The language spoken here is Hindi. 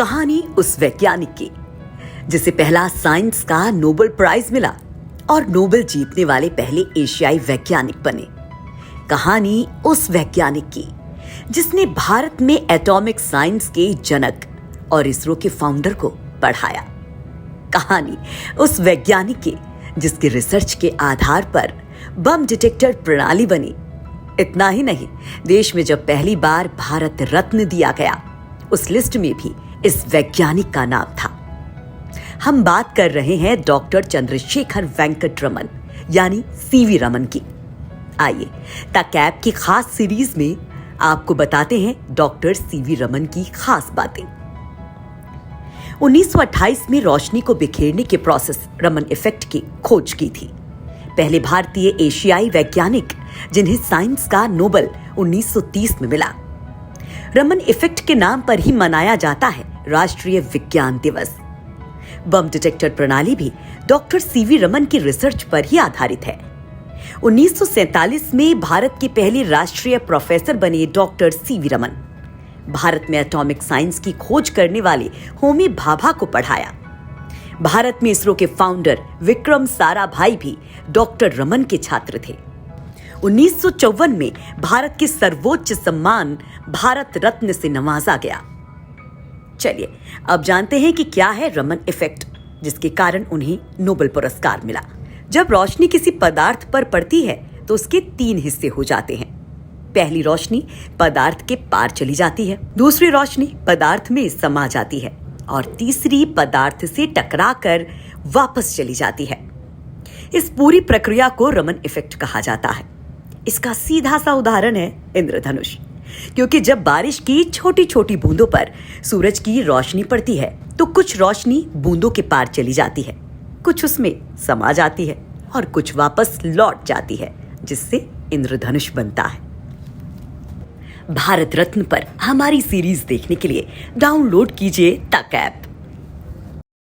कहानी उस वैज्ञानिक की जिसे पहला साइंस का नोबेल प्राइज मिला और नोबेल जीतने वाले पहले एशियाई वैज्ञानिक बने। कहानी उस वैज्ञानिक की जिसने भारत में एटॉमिक साइंस के जनक और इसरो के फाउंडर को पढ़ाया। कहानी उस वैज्ञानिक की जिसके रिसर्च के आधार पर बम डिटेक्टर प्रणाली बनी। इतना ही नहीं, देश में जब पहली बार भारत रत्न दिया गया उस लिस्ट में भी इस वैज्ञानिक का नाम था। हम बात कर रहे हैं डॉक्टर चंद्रशेखर वेंकट रमन यानी सीवी रमन की। आइए द कैप की खास सीरीज में आपको बताते हैं डॉक्टर सीवी रमन की खास बातें। 1928 में रोशनी को बिखेरने के प्रोसेस रमन इफेक्ट की खोज की थी। पहले भारतीय एशियाई वैज्ञानिक जिन्हें साइंस का नोबेल 1930 में मिला। रमन इफेक्ट के नाम पर ही मनाया जाता है राष्ट्रीय विज्ञान दिवस। बम डिटेक्टर प्रणाली भी डॉक्टर सीवी रमन की रिसर्च पर ही आधारित है। 1947 में भारत के पहले राष्ट्रीय प्रोफेसर बने डॉक्टर सीवी रमन। भारत में एटॉमिक साइंस की खोज करने वाले होमी भाभा को पढ़ाया। भारत में इसरो के फाउंडर विक्रम साराभाई भी डॉक्टर रमन के छात्र थे। 1954 में भारत के सर्वोच्च सम्मान भारत रत्न से नवाजा गया। चलिए अब जानते हैं कि क्या है रमन इफेक्ट, जिसके कारण उन्हें नोबेल पुरस्कार मिला। जब रोशनी किसी पदार्थ पर पड़ती है तो उसके 3 हिस्से हो जाते हैं। पहली रोशनी पदार्थ के पार चली जाती है, दूसरी रोशनी पदार्थ में समा जाती है और तीसरी पदार्थ से टकराकर वापस चली जाती है। इस पूरी प्रक्रिया को रमन इफेक्ट कहा जाता है। इसका सीधा सा उदाहरण है इंद्रधनुष, क्योंकि जब बारिश की छोटी छोटी बूंदों पर सूरज की रोशनी पड़ती है तो कुछ रोशनी बूंदों के पार चली जाती है, कुछ उसमें समा जाती है और कुछ वापस लौट जाती है, जिससे इंद्रधनुष बनता है। भारत रत्न पर हमारी सीरीज देखने के लिए डाउनलोड कीजिए द कैप।